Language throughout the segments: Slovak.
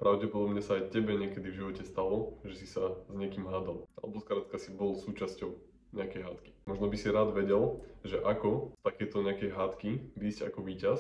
Pravdepodobne sa aj tebe niekedy v živote stalo, že si sa s niekým hádal. Alebo skrátka si bol súčasťou nejakej hádky. Možno by si rád vedel, že ako z takéto nejakej hádky výjsť ako víťaz,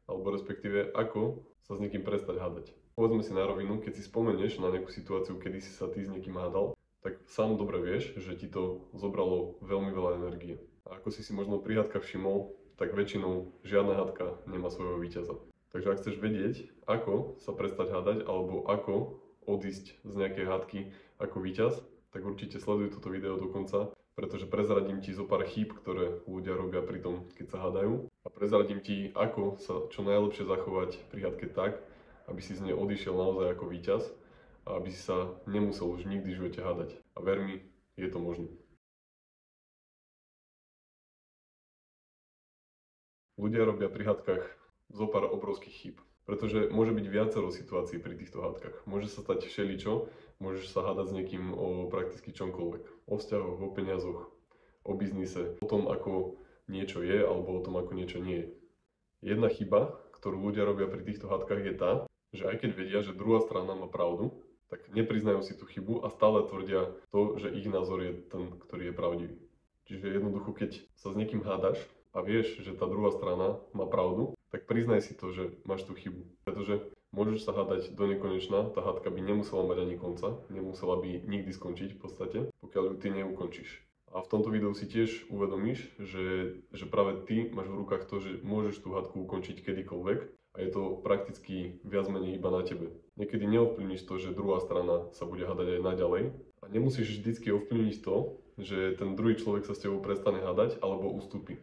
alebo respektíve ako sa s niekým prestať hádať. Povedzme si na rovinu, keď si spomenieš na nejakú situáciu, kedy si sa ty s niekým hádal, tak sám dobre vieš, že ti to zobralo veľmi veľa energie. A ako si možno pri hádkach všimol, tak väčšinou žiadna hádka nemá svojho víťaza. Takže ak chceš vedieť, ako sa prestať hádať, alebo ako odísť z nejakej hádky ako víťaz, tak určite sleduj toto video do konca, pretože prezradím ti zo pár chýb, ktoré ľudia robia pri tom, keď sa hádajú. A prezradím ti, ako sa čo najlepšie zachovať pri hádke tak, aby si z nej odišiel naozaj ako víťaz a aby si sa nemusel už nikdy v živote hádať. A ver mi, je to možné. Ľudia robia pri hádkach zo pár obrovských chýb, pretože môže byť viacero situácií pri týchto hádkach. Môže sa stať všeličo, môžeš sa hádať s niekým o prakticky čomkoľvek. O vzťahoch, o peniazoch, o biznise, o tom, ako niečo je, alebo o tom, ako niečo nie je. Jedna chyba, ktorú ľudia robia pri týchto hádkach, je tá, že aj keď vedia, že druhá strana má pravdu, tak nepriznajú si tú chybu a stále tvrdia to, že ich názor je ten, ktorý je pravdivý. Čiže jednoducho, keď sa s niekým hádaš a vieš, že tá druhá strana má pravdu, tak priznaj si to, že máš tú chybu. Pretože môžeš sa hádať do nekonečna, tá hádka by nemusela mať ani konca, nemusela by nikdy skončiť v podstate, pokiaľ ju ty neukončíš. A v tomto videu si tiež uvedomíš, že práve ty máš v rukách to, že môžeš tú hádku ukončiť kedykoľvek a je to prakticky viac menej iba na tebe. Niekedy neovplyvníš to, že druhá strana sa bude hádať aj naďalej a nemusíš vždycky ovplyvniť to, že ten druhý človek sa s tebou prestane hádať alebo ustúpi.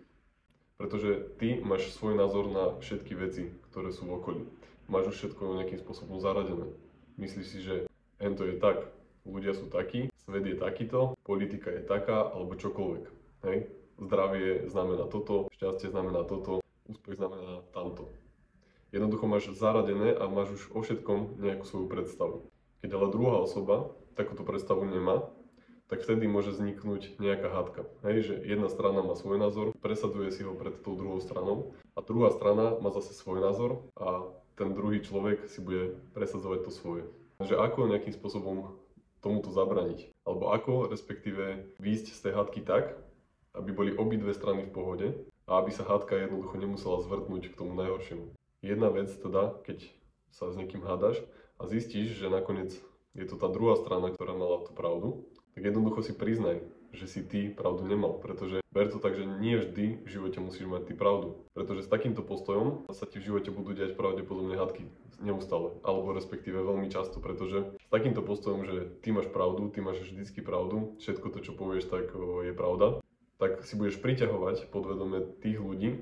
Pretože ty máš svoj názor na všetky veci, ktoré sú v okolí. Máš už všetko nejakým spôsobom zaradené. Myslíš si, že to je tak, ľudia sú takí, svet je takýto, politika je taká, alebo čokoľvek. Hej? Zdravie znamená toto, šťastie znamená toto, úspech znamená tamto. Jednoducho máš zaradené a máš už o všetkom nejakú svoju predstavu. Keď ale druhá osoba takúto predstavu nemá, tak vtedy môže vzniknúť nejaká hádka. Hej, že jedna strana má svoj názor, presadzuje si ho pred tou druhou stranou a druhá strana má zase svoj názor a ten druhý človek si bude presadzovať to svoje. Takže ako nejakým spôsobom tomuto zabraniť? Alebo ako respektíve výjsť z tej hádky tak, aby boli obidve strany v pohode a aby sa hádka jednoducho nemusela zvrtnúť k tomu najhoršiemu. Jedna vec teda, keď sa s niekým hádaš a zistíš, že nakoniec je to tá druhá strana, ktorá mala tú pravdu, tak jednoducho si priznaj, že si ty pravdu nemal, pretože ber to tak, že nie vždy v živote musíš mať ty pravdu. Pretože s takýmto postojom sa ti v živote budú diať pravdepodobne hádky neustále, alebo respektíve veľmi často, pretože s takýmto postojom, že ty máš pravdu, ty máš vždycky pravdu, všetko to, čo povieš, tak je pravda, tak si budeš priťahovať podvedome tých ľudí,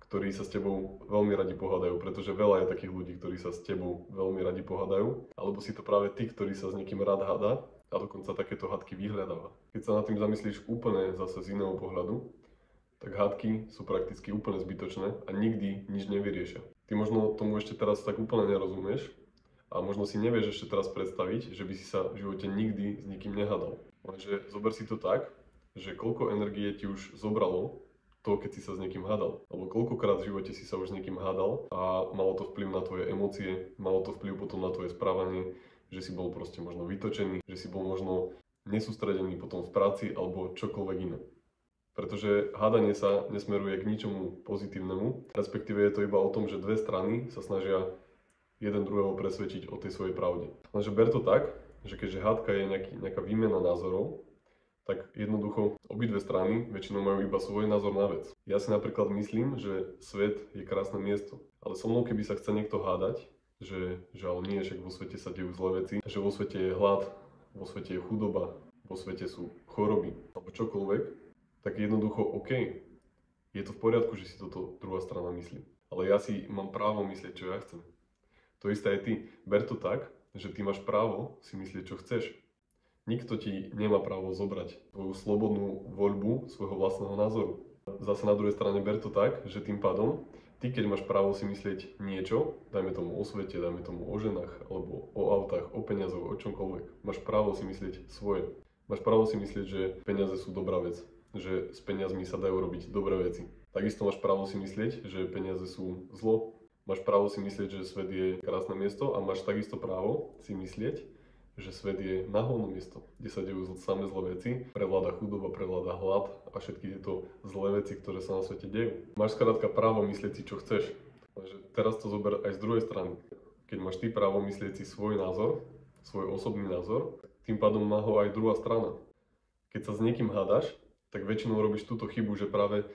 ktorí sa s tebou veľmi radi pohádajú, pretože veľa je takých ľudí, ktorí sa s tebou veľmi radi pohádajú, alebo si to práve ty, ktorý sa s niekým rád hádá a dokonca takéto hádky vyhľadáva. Keď sa nad tým zamyslíš úplne zase z iného pohľadu, tak hádky sú prakticky úplne zbytočné a nikdy nič nevyriešia. Ty možno tomu ešte teraz tak úplne nerozumieš a možno si nevieš ešte teraz predstaviť, že by si sa v živote nikdy s nikým nehádal. Lenže zober si to tak, že koľko energie ti už zobralo to, keď si sa s niekým hádal. Alebo koľkokrát v živote si sa už s niekým hádal a malo to vplyv na tvoje emócie, malo to vplyv potom na tvoje správanie, že si bol proste možno vytočený, že si bol možno nesústredený potom v práci alebo čokoľvek iné. Pretože hádanie sa nesmeruje k ničomu pozitívnemu, respektíve je to iba o tom, že dve strany sa snažia jeden druhého presvedčiť o tej svojej pravde. Lenže ber to tak, že keďže hádka je nejaká výmena názorov, tak jednoducho obidve strany väčšinou majú iba svoj názor na vec. Ja si napríklad myslím, že svet je krásne miesto, ale so mnou keby sa chce niekto hádať, že ale nie, však vo svete sa dejú zlé veci, že vo svete je hlad, vo svete je chudoba, vo svete sú choroby alebo čokoľvek, tak jednoducho OK, je to v poriadku, že si toto druhá strana myslí. Ale ja si mám právo myslieť, čo ja chcem. To isté aj ty. Ber to tak, že ty máš právo si myslieť, čo chceš. Nikto ti nemá právo zobrať tvoju slobodnú voľbu svojho vlastného názoru. Zase na druhej strane ber to tak, že tým pádom ty, keď máš právo si myslieť niečo, dajme tomu o svete, dajme tomu o ženách, alebo o autách, o peniazoch, o čomkoľvek, máš právo si myslieť svoje. Máš právo si myslieť, že peniaze sú dobrá vec, že s peniazmi sa dajú robiť dobré veci. Takisto máš právo si myslieť, že peniaze sú zlo, Máš právo si myslieť, že svet je krásne miesto a máš takisto právo si myslieť, že svet je nahovno miesto, kde sa dejú samé zlé veci, prevláda chudoba, prevláda hlad a všetky tieto zlé veci, ktoré sa na svete dejú. Máš skrátka právo myslieť si, čo chceš. Takže teraz to zober aj z druhej strany. Keď máš ty právo myslieť si svoj názor, svoj osobný názor, tým pádom má ho aj druhá strana. Keď sa s niekým hádaš, tak väčšinou robíš túto chybu, že práve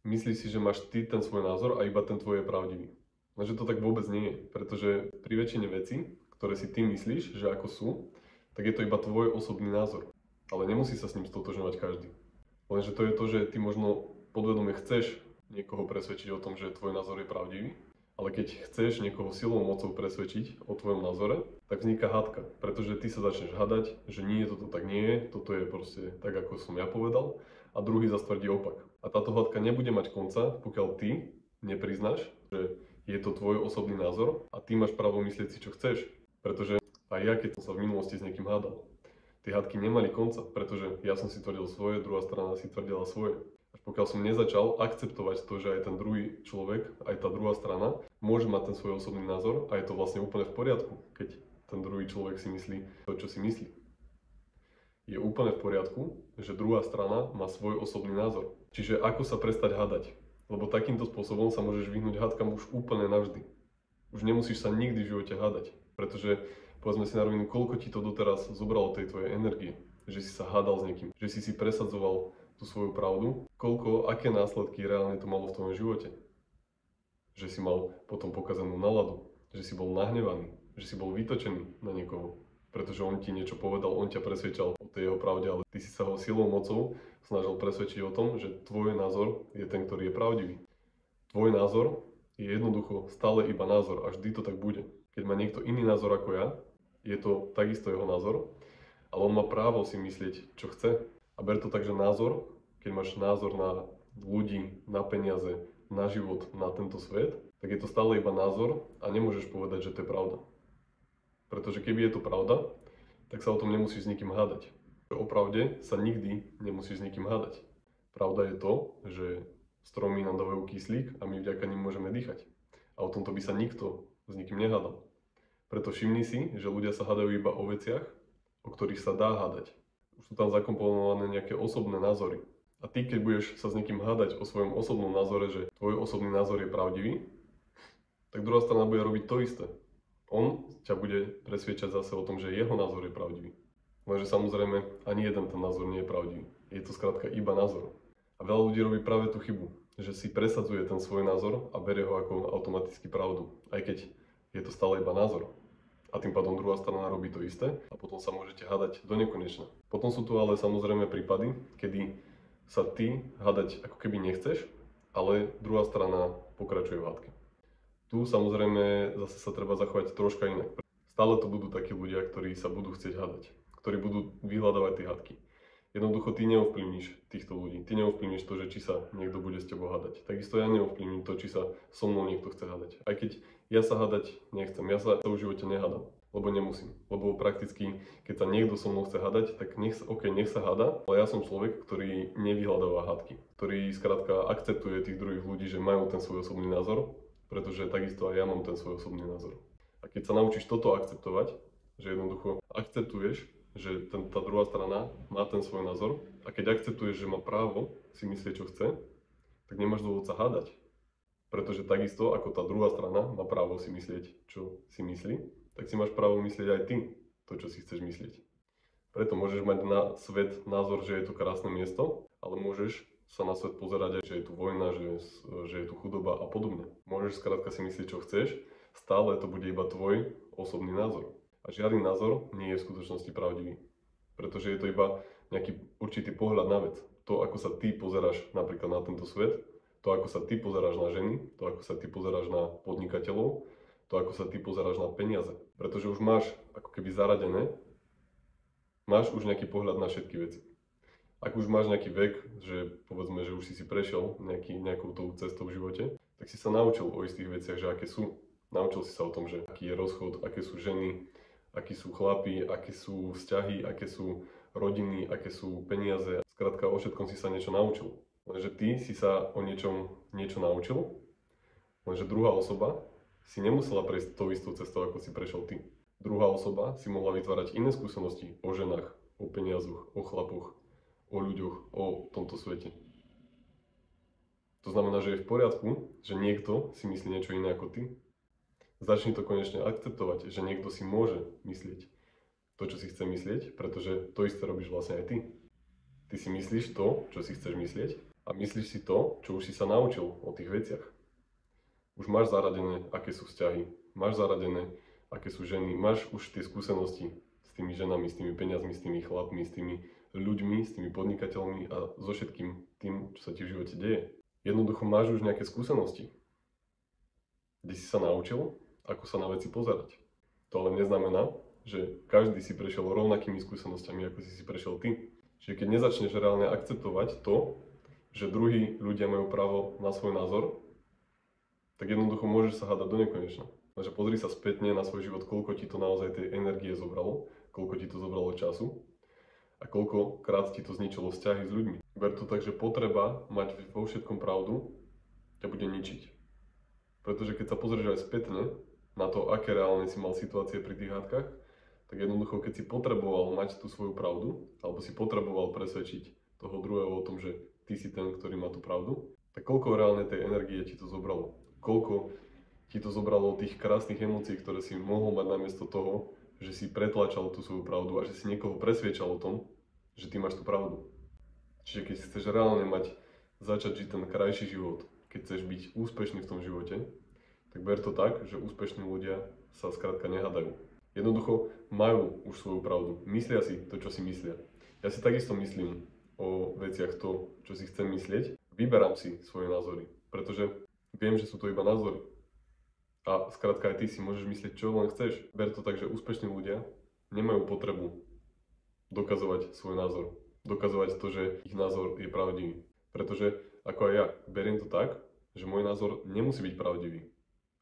myslíš si, že máš ty ten svoj názor a iba ten tvoj je pravdivý. Lenže to tak vôbec nie je, pretože pri väčšine vecí, ktoré si ty myslíš, že ako sú, tak je to iba tvoj osobný názor. Ale nemusí sa s ním stotožňovať každý. Lenže to je to, že ty možno podvedome chceš niekoho presvedčiť o tom, že tvoj názor je pravdivý, ale keď chceš niekoho silou mocou presvedčiť o tvojom názore, tak vzniká hádka, pretože ty sa začneš hadať, že nie, toto tak nie je, toto je proste tak, ako som ja povedal, a druhý zas tvrdí opak. A táto hádka nebude mať konca, pokiaľ ty nepriznáš, že je to tvoj osobný názor a ty máš právo myslieť si, čo chceš. Pretože aj ja, keď som sa v minulosti s niekým hádal, tie hádky nemali konca, pretože ja som si tvrdil svoje, druhá strana si tvrdila svoje. Až pokiaľ som nezačal akceptovať to, že aj ten druhý človek, aj tá druhá strana môže mať ten svoj osobný názor a je to vlastne úplne v poriadku, keď ten druhý človek si myslí to, čo si myslí. Je úplne v poriadku, že druhá strana má svoj osobný názor. Čiže ako sa prestať hádať? Lebo takýmto spôsobom sa môžeš vyhnúť hádkam už úplne navždy. Už nemusíš sa nikdy v živote hádať. Pretože povedzme si na rovinu, koľko ti to doteraz zobralo tej tvojej energie, že si sa hádal s niekým, že si presadzoval tú svoju pravdu, aké následky reálne to malo v tvojom živote. Že si mal potom pokazanú náladu, že si bol nahnevaný, že si bol vytočený na niekoho, pretože on ti niečo povedal, on ťa presvedčal o tej jeho pravde, ale ty si sa ho silou mocou snažil presvedčiť o tom, že tvoj názor je ten, ktorý je pravdivý. Tvoj názor je jednoducho stále iba názor a vždy to tak bude. Keď má niekto iný názor ako ja, je to takisto jeho názor, ale on má právo si myslieť, čo chce. A ber to tak, že názor, keď máš názor na ľudí, na peniaze, na život, na tento svet, tak je to stále iba názor a nemôžeš povedať, že to je pravda. Pretože keby je to pravda, tak sa o tom nemusíš s nikým hádať. O pravde sa nikdy nemusíš s nikým hádať. Pravda je to, že stromy nám dávajú kyslík a my vďaka nim môžeme dýchať. A o tomto by sa nikto s nikým nehádal. Preto všimni si, že ľudia sa hádajú iba o veciach, o ktorých sa dá hádať. Už sú tam zakomponované nejaké osobné názory. A ty, keď budeš sa s niekým hádať o svojom osobnom názore, že tvoj osobný názor je pravdivý, tak druhá strana bude robiť to isté. On ťa bude presviečať zase o tom, že jeho názor je pravdivý. Lenže samozrejme ani jeden ten názor nie je pravdivý. Je to skrátka iba názor. A veľa ľudí robí práve tú chybu, že si presadzuje ten svoj názor a berie ho ako automaticky pravdu. Aj keď je to stále iba názor. A tým pádom druhá strana robí to isté a potom sa môžete hádať do nekonečna. Potom sú tu ale samozrejme prípady, kedy sa ty hádať ako keby nechceš, ale druhá strana pokračuje v hádke. Tu samozrejme zase sa treba zachovať troška inak. Stále to budú takí ľudia, ktorí sa budú chcieť hádať, ktorí budú vyhľadávať tie hádky. Jednoducho ty neovplyvníš týchto ľudí, ty neovplyvníš to, že či sa niekto bude s tebou hádať. Takisto ja neovplyvním to, či sa so mnou niekto chce hádať. Aj keď ja sa hádať nechcem, ja sa v živote nehádam, lebo nemusím. Lebo prakticky, keď sa niekto so mnou chce hádať, tak nech sa háda, ale ja som človek, ktorý nevyhľadáva hádky, ktorý skrátka akceptuje tých druhých ľudí, že majú ten svoj osobný názor, pretože takisto aj ja mám ten svoj osobný názor. A keď sa naučíš toto akceptovať, že jednoducho akceptuješ, že tá druhá strana má ten svoj názor a keď akceptuješ, že má právo si myslieť, čo chce, tak nemáš dôvod sa hádať. Pretože takisto, ako tá druhá strana má právo si myslieť, čo si myslí, tak si máš právo myslieť aj ty to, čo si chceš myslieť. Preto môžeš mať na svet názor, že je to krásne miesto, ale môžeš sa na svet pozerať aj, že je tu vojna, že je tu chudoba a podobne. Môžeš skrátka si myslieť, čo chceš, stále to bude iba tvoj osobný názor. A žiadny názor nie je v skutočnosti pravdivý. Pretože je to iba nejaký určitý pohľad na vec. To, ako sa ty pozeráš napríklad na tento svet, to, ako sa ty pozeráš na ženy, to, ako sa ty pozeráš na podnikateľov, to, ako sa ty pozeráš na peniaze. Pretože už máš ako keby zaradené, máš už nejaký pohľad na všetky veci. Ak už máš nejaký vek, že povedzme, že už si prešiel nejakou tou cestou v živote, tak si sa naučil o istých veciach, že aké sú. Naučil si sa o tom, že aký je rozchod, aké sú ženy, akí sú chlapi, aké sú vzťahy, aké sú rodiny, aké sú peniaze. Skrátka o všetkom si sa niečo naučil. Lenže ty si sa o niečo naučil, lenže druhá osoba si nemusela prejsť tou istou cestou, ako si prešiel ty. Druhá osoba si mohla vytvárať iné skúsenosti o ženách, o peniazoch, o chlapoch, o ľuďoch, o tomto svete. To znamená, že je v poriadku, že niekto si myslí niečo iné ako ty. Začni to konečne akceptovať, že niekto si môže myslieť to, čo si chce myslieť, pretože to isté robíš vlastne aj ty. Ty si myslíš to, čo si chceš myslieť a myslíš si to, čo už si sa naučil o tých veciach. Už máš zaradené, aké sú vzťahy, máš zaradené, aké sú ženy, máš už tie skúsenosti s tými ženami, s tými peniazmi, s tými chlapmi, s tými ľuďmi, s tými podnikateľmi a so všetkým tým, čo sa ti v živote deje. Jednoducho máš už nejaké skúsenosti, kde si sa naučil, ako sa na veci pozerať. To ale neznamená, že každý si prešiel rovnakými skúsenosťami, ako si prešiel ty. Čiže keď nezačneš reálne akceptovať to, že druhí ľudia majú právo na svoj názor, tak jednoducho môžeš sa hádať do nekonečna. Takže pozri sa spätne na svoj život, koľko ti to naozaj tej energie zobralo, koľko ti to zobralo času a koľkokrát ti to zničilo vzťahy s ľuďmi. Ber to tak, že potreba mať vo všetkom pravdu ťa bude ničiť. Pretože keď sa pozrieš aj spätne na to, aké reálne si mal situácie pri tých hádkach, tak jednoducho, keď si potreboval mať tú svoju pravdu, alebo si potreboval presvedčiť toho druhého o tom, že ty si ten, ktorý má tú pravdu, tak koľko reálne tej energie ti to zobralo? Koľko ti to zobralo tých krásnych emócií, ktoré si mohol mať namiesto toho, že si pretlačal tú svoju pravdu a že si niekoho presviečal o tom, že ty máš tú pravdu. Čiže keď chceš reálne začať žiť ten krajší život, keď chceš byť úspešný v tom živote, tak ber to tak, že úspešní ľudia sa skrátka nehádajú. Jednoducho majú už svoju pravdu. Myslia si to, čo si myslia. Ja si takisto myslím o veciach to, čo si chcem myslieť. Vyberám si svoje názory, pretože viem, že sú to iba názory. A skrátka aj ty si môžeš myslieť, čo len chceš. Ber to tak, že úspešní ľudia nemajú potrebu dokazovať svoj názor. Dokazovať to, že ich názor je pravdivý. Pretože, ako aj ja, beriem to tak, že môj názor nemusí byť pravdivý.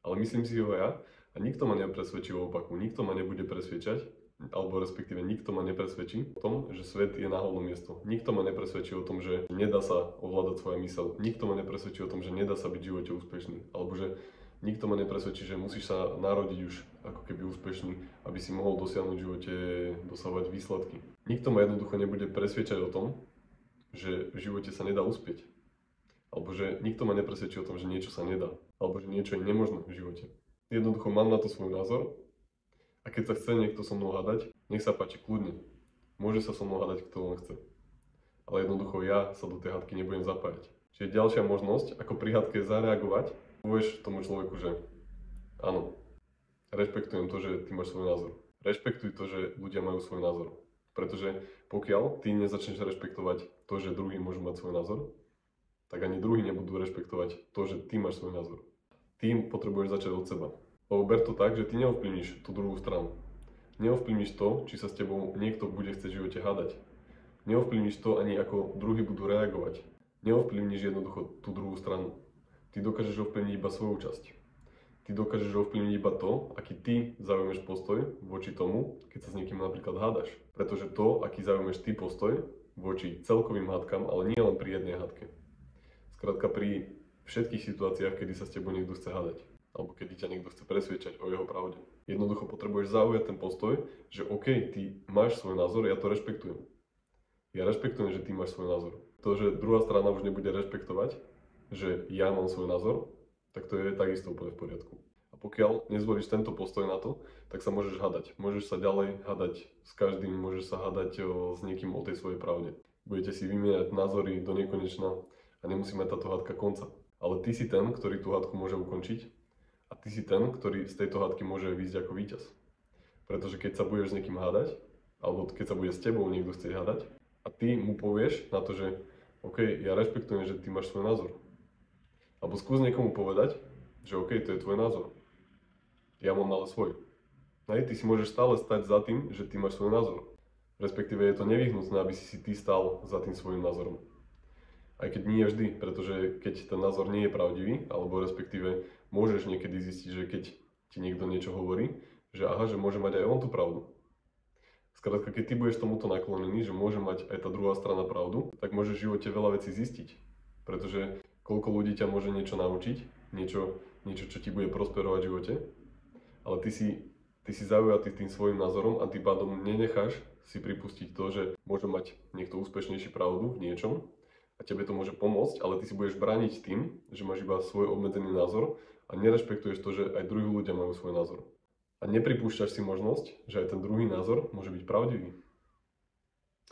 Ale myslím si ho ja a nikto ma nepresvedčí o opaku. Nikto ma nebude presvedčať, alebo respektíve nikto ma nepresvedčí o tom, že svet je náhodné miesto. Nikto ma nepresvedčí o tom, že nedá sa ovládať svoja myseľ. Nikto ma nepresvedčí o tom, že nedá sa byť v živote úspešný. Alebo že nikto ma nepresvedčí, že musíš sa narodiť už ako keby úspešný, aby si mohol dosiahnuť v živote, dosahovať výsledky. Nikto ma jednoducho nebude presvedčať o tom, že v živote sa nedá uspieť. Alebo že nikto ma nepresvedčí o tom, že niečo sa nedá. Alebo že niečo je nemožné v živote. Jednoducho mám na to svoj názor a keď sa chce niekto so mnou hádať, nech sa páči kľudne. Môže sa so mnou hádať, kto len chce. Ale jednoducho ja sa do tej hádky nebudem zapájať. Čiže ďalšia možnosť, ako pri hádke zareagovať, povieš tomu človeku, že áno, rešpektujem to, že ty máš svoj názor. Rešpektuj to, že ľudia majú svoj názor. Pretože pokiaľ ty nezačneš rešpektovať to, že druhí môžu mať svoj názor, tak ani druhí nebudú rešpektovať to, že ty máš svoj názor. Ty potrebuješ začať od seba. Lebo ber to tak, že ty neovplyvníš tú druhú stranu. Neovplyvníš to, či sa s tebou niekto bude chcieť v živote hádať. Neovplyvníš to ani ako druhí budú reagovať. Neovplyvníš jednoducho tú druhú stranu. Ty dokážeš ovplyvniť iba svoju časť. Ty dokážeš ovplyvniť iba to, aký ty zaujmeš postoj voči tomu, keď sa s niekým napríklad hádaš. Pretože to, aký zaujmeš ty postoj voči celkovým hádkam, ale nie len pri jednej hádke. Skrátka pri všetkých situáciách, kedy sa s tebou niekto chce hádať. Alebo kedy ťa niekto chce presviečať o jeho pravde. Jednoducho potrebuješ zaujať ten postoj, že OK, ty máš svoj názor, ja to rešpektujem. Ja rešpektujem, že ty máš svoj názor. To, že druhá strana už nebude rešpektovať, že ja mám svoj názor, tak to je takisto úplne v poriadku. A pokiaľ nezvolíš tento postoj na to, tak sa môžeš hádať. Môžeš sa ďalej hádať s každým, môžeš sa hádať s niekým o tej svojej pravde. Budete si vymieňať názory do nekonečna a nemusí mať táto hádka konca. Ale ty si ten, ktorý tú hádku môže ukončiť a ty si ten, ktorý z tejto hádky môže výjsť ako víťaz. Pretože keď sa budeš s niekým hádať, alebo keď sa bude s tebou niekto chcieť hádať a ty mu povieš na to, že OK, ja rešpektujem, že ty máš svoj názor. Alebo skús niekomu povedať, že OK, to je tvoj názor. Ja mám ale svoj. Hej, ty si môžeš stále stať za tým, že ty máš svoj názor. Respektíve je to nevyhnutné, aby si ty stál za tým svojím názorom. Aj keď nie vždy, pretože keď ten názor nie je pravdivý, alebo respektíve môžeš niekedy zistiť, že keď ti niekto niečo hovorí, že aha, že môže mať aj on tú pravdu. Skrátka, keď ty budeš tomuto naklonený, že môže mať aj tá druhá strana pravdu, tak môžeš v živote veľa vecí zistiť. Pretože koľko ľudí ťa môže niečo naučiť niečo, čo ti bude prosperovať v živote, ale ty si zaujatý tým svojim názorom a tým pádom nenecháš si pripustiť to, že môže mať niekto úspešnejší pravdu v niečom a tebe to môže pomôcť, ale ty si budeš brániť tým, že máš iba svoj obmedzený názor a nerešpektuješ to, že aj druhí ľudia majú svoj názor. A nepripúšťaš si možnosť, že aj ten druhý názor môže byť pravdivý.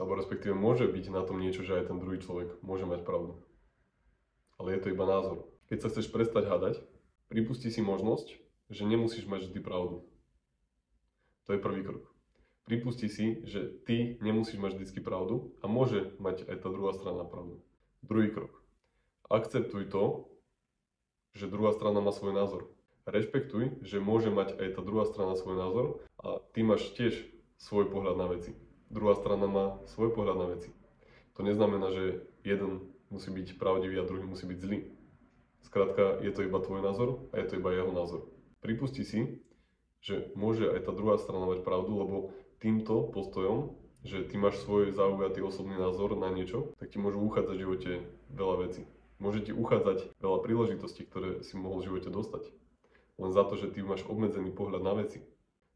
Alebo respektíve môže byť na tom niečo, že aj ten druhý človek môže mať pravdu. Ale je to iba názor. Keď sa chceš prestať hádať, pripusti si možnosť, že nemusíš mať vždy pravdu. To je prvý krok. Pripusti si, že ty nemusíš mať vždy pravdu a môže mať aj tá druhá strana pravdu. Druhý krok. Akceptuj to, že druhá strana má svoj názor. Rešpektuj, že môže mať aj tá druhá strana svoj názor a ty máš tiež svoj pohľad na veci. Druhá strana má svoj pohľad na veci. To neznamená, že jeden musí byť pravdivý a druhý musí byť zlý. Skrátka, je to iba tvoj názor a je to iba jeho názor. Pripusti si, že môže aj tá druhá strana mať pravdu, lebo týmto postojom, že ty máš svoj zaujatý osobný názor na niečo, tak ti môžu uchádzať v živote veľa vecí. Môže ti uchádzať veľa príležitostí, ktoré si mohol v živote dostať. Len za to, že ty máš obmedzený pohľad na veci.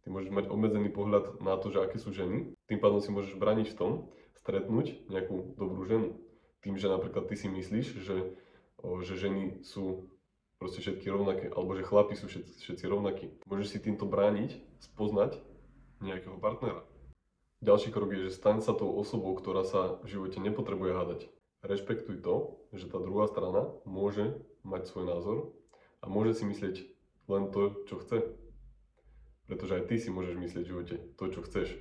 Ty môžeš mať obmedzený pohľad na to, že aké sú ženy, tým pádom si môžeš braniť v tom, stretnúť nejakú dobrú ženu. Tým, že napríklad ty si myslíš, že ženy sú proste všetky rovnaké, alebo že chlapi sú všetci rovnakí. Môžeš si týmto brániť, spoznať nejakého partnera. Ďalší krok je, že staň sa tou osobou, ktorá sa v živote nepotrebuje hádať. Rešpektuj to, že tá druhá strana môže mať svoj názor a môže si myslieť len to, čo chce. Pretože aj ty si môžeš myslieť v živote to, čo chceš.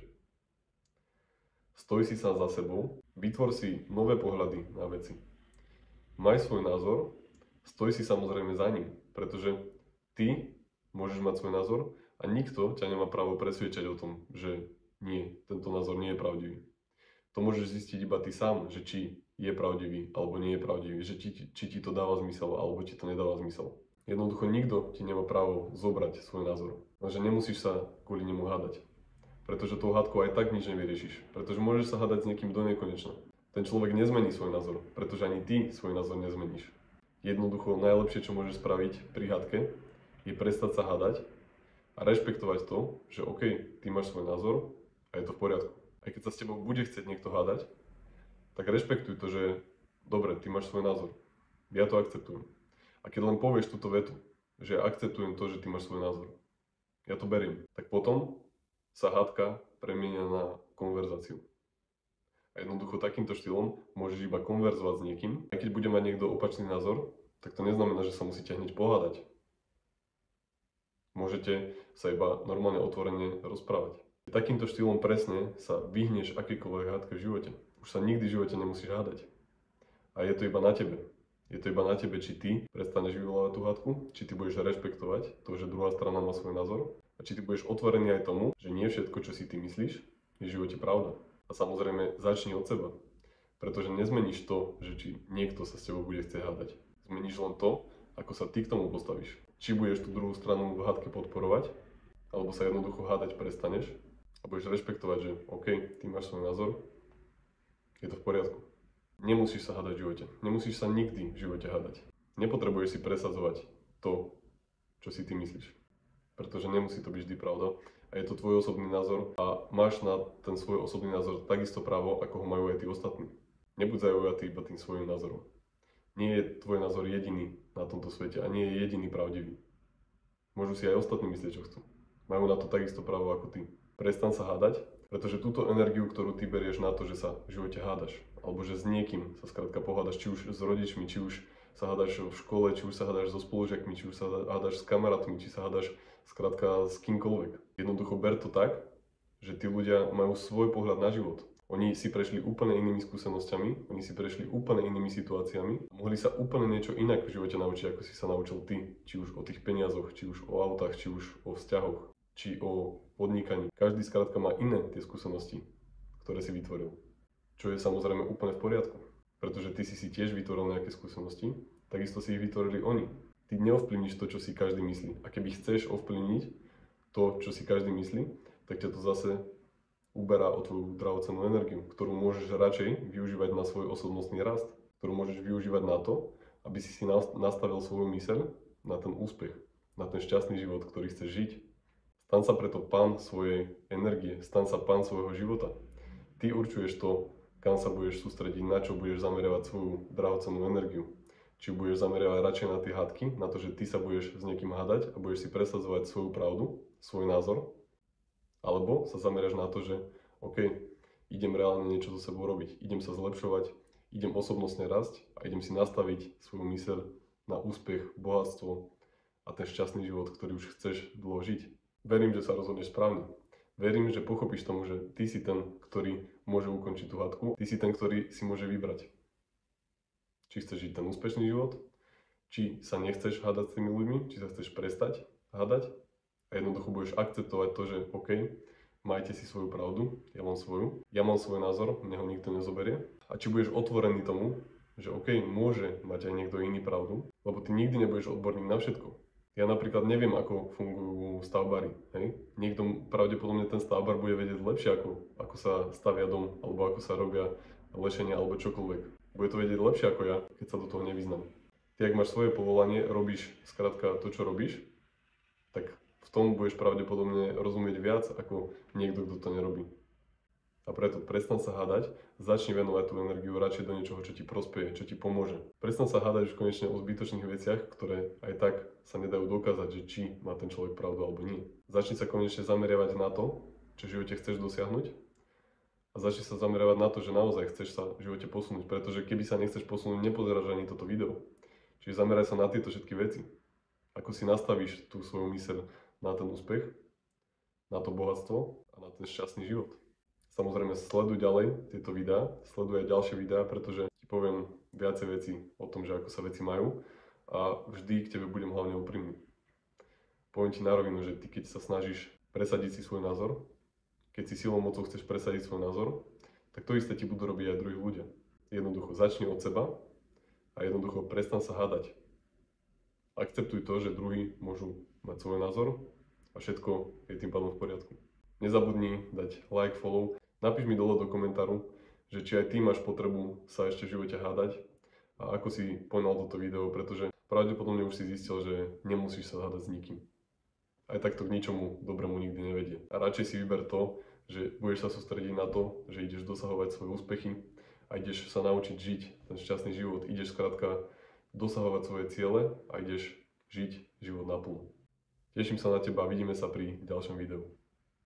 Stoj si sám za sebou, vytvor si nové pohľady na veci. Maj svoj názor, stoj si samozrejme za ním, pretože ty môžeš mať svoj názor a nikto ťa nemá právo presviedčať o tom, že nie, tento názor nie je pravdivý. To môžeš zistiť iba ty sám, že či je pravdivý alebo nie je pravdivý, že či ti to dáva zmysel alebo ti to nedáva zmysel. Jednoducho nikto ti nemá právo zobrať svoj názor. Takže nemusíš sa kvôli nemu hádať. Pretože tou hádkou aj tak nič nevyriešiš. Pretože môžeš sa hádať s niekým do nekonečna. Ten človek nezmení svoj názor, pretože ani ty svoj názor nezmeníš. Jednoducho najlepšie, čo môžeš spraviť pri hádke, je prestať sa hádať a rešpektovať to, že OK, ty máš svoj názor a je to v poriadku. Aj keď sa s tebou bude chcieť niekto hádať, tak rešpektuj to, že dobre, ty máš svoj názor. Ja to akceptujem. A keď len povieš túto vetu, že akceptujem to, že ty máš svoj názor, ja to beriem, tak potom sa hádka premieňa na konverzáciu. A jednoducho takýmto štýlom môžeš iba konverzovať s niekým. A keď bude mať niekto opačný názor, tak to neznamená, že sa musíte hneď pohádať. Môžete sa iba normálne otvorene rozprávať. Takýmto štýlom presne sa vyhneš akýkoľvek hádke v živote. Už sa nikdy v živote nemusíš hádať. A je to iba na tebe. Je to iba na tebe, či ty prestaneš vyvolávať tú hádku, či ty budeš rešpektovať to, že druhá strana má svoj názor a či ty budeš otvorený aj tomu, že nie všetko, čo si ty myslíš, je v živote pravda. A samozrejme začni od seba, pretože nezmeníš to, že či niekto sa s tebou bude chcieť hádať. Zmeníš len to, ako sa ty k tomu postavíš. Či budeš tú druhú stranu v hádke podporovať, alebo sa jednoducho hádať prestaneš a budeš rešpektovať, že OK, ty máš svoj názor, je to v poriadku. Nemusíš sa hádať v živote. Nemusíš sa nikdy v živote hádať. Nepotrebuješ si presadzovať to, čo si ty myslíš. Pretože nemusí to byť vždy pravda. A je to tvoj osobný názor a máš na ten svoj osobný názor takisto právo, ako ho majú aj tí ostatní. Nebuď zaujatý iba tým svojím názorom. Nie je tvoj názor jediný na tomto svete a nie je jediný pravdivý. Môžu si aj ostatní myslieť, čo chcú. Majú na to takisto právo ako ty. Prestan sa hádať, pretože túto energiu, ktorú ty berieš na to, že sa v živote hádaš, alebo že s niekým sa skrátka pohádaš, či už s rodičmi, či už sa hádaš v škole, či už sa hádaš so spolužiakmi, či už sa hádaš s kamarátmi, či sa hádaš skrátka s kýmkoľvek. Jednoducho ber to tak, že tí ľudia majú svoj pohľad na život. Oni si prešli úplne inými skúsenosťami, oni si prešli úplne inými situáciami, mohli sa úplne niečo inak v živote naučiť, ako si sa naučil ty, či už o tých peniazoch, či už o autách, či už o vzťahoch, či o podnikaní. Každý skrátka má iné tie skúsenosti, ktoré si vytvoril. Čo je samozrejme úplne v poriadku, pretože ty si tiež vytvoril nejaké skúsenosti, takisto si ich vytvorili oni. Ty neovplyvníš to, čo si každý myslí. A keby chceš ovplyvniť to, čo si každý myslí, tak ťa to zase uberá o tvoju drahocennú energiu, ktorú môžeš radšej využívať na svoj osobnostný rast, ktorú môžeš využívať na to, aby si nastavil svoju myseľ na ten úspech, na ten šťastný život, ktorý chceš žiť. Stan sa preto pán svojej energie, stan sa pán svojho života. Ty určuješ to, kam sa budeš sústrediť, na čo budeš zameriavať svoju drahocennú energiu. Či budeš zameriavať radšej na tie hádky, na to, že ty sa budeš s niekým hádať a budeš si presadzovať svoju pravdu, svoj názor, alebo sa zameriaš na to, že OK, idem reálne niečo so sebou robiť, idem sa zlepšovať, idem osobnostne rásť a idem si nastaviť svoju myseľ na úspech, bohatstvo a ten šťastný život, ktorý už chceš dlho žiť. Verím, že sa rozhodneš správne. Verím, že pochopíš tomu, že ty si ten, ktorý môže ukončiť tú hádku, ty si ten, ktorý si môže vybrať. Či chceš žiť ten úspešný život, či sa nechceš hádať s tými ľuďmi, či sa chceš prestať hádať a jednoducho budeš akceptovať to, že OK, majte si svoju pravdu, ja mám svoj názor, mne ho nikto nezoberie. A či budeš otvorený tomu, že OK, môže mať aj niekto iný pravdu, lebo ty nikdy nebudeš odborník na všetko. Ja napríklad neviem, ako fungujú stavbári, hej? Niekto pravdepodobne ten stavbár bude vedieť lepšie, ako sa stavia dom, alebo ako sa robia lešenia, alebo čokoľvek. Bude to vedieť lepšie ako ja, keď sa do toho nevyznam. Ty, ak máš svoje povolanie, robíš skrátka to, čo robíš, tak v tom budeš pravdepodobne rozumieť viac, ako niekto, kto to nerobí. A preto prestan sa hádať, začni venovať tú energiu radšej do niečoho, čo ti prospeje, čo ti pomôže. Prestan sa hádať už konečne o zbytočných veciach, ktoré aj tak sa nedajú dokázať, že či má ten človek pravdu alebo nie. Začni sa konečne zameriavať na to, čo v živote chceš dosiahnuť a začni sa zameriavať na to, že naozaj chceš sa v živote posunúť, pretože keby sa nechceš posunúť, nepozeráš ani toto video. Čiže zameraj sa na tieto všetky veci. Ako si nastavíš tú svoju myseľ na ten úspech, na to bohatstvo a na ten šťastný život. Samozrejme, sleduj ďalej tieto videá, sleduj aj ďalšie videá, pretože ti poviem viacej veci o tom, že ako sa veci majú a vždy k tebe budem hlavne úprimný. Poviem ti na rovinu, že ty keď sa snažíš presadiť si svoj názor, keď si silou mocou chceš presadiť svoj názor, tak to isté ti budú robiť aj druhí ľudia. Jednoducho začni od seba a jednoducho prestan sa hádať. Akceptuj to, že druhí môžu mať svoj názor a všetko je tým pádom v poriadku. Nezabudni dať like, follow. Napíš mi dole do komentáru, že či aj ty máš potrebu sa ešte v živote hádať a ako si poňal toto video, pretože pravdepodobne už si zistil, že nemusíš sa hádať s nikým. Aj tak to k ničomu dobrému nikdy nevedie. A radšej si vyber to, že budeš sa sústrediť na to, že ideš dosahovať svoje úspechy a ideš sa naučiť žiť ten šťastný život. Ideš skrátka dosahovať svoje ciele a ideš žiť život naplno. Teším sa na teba a vidíme sa pri ďalšom videu.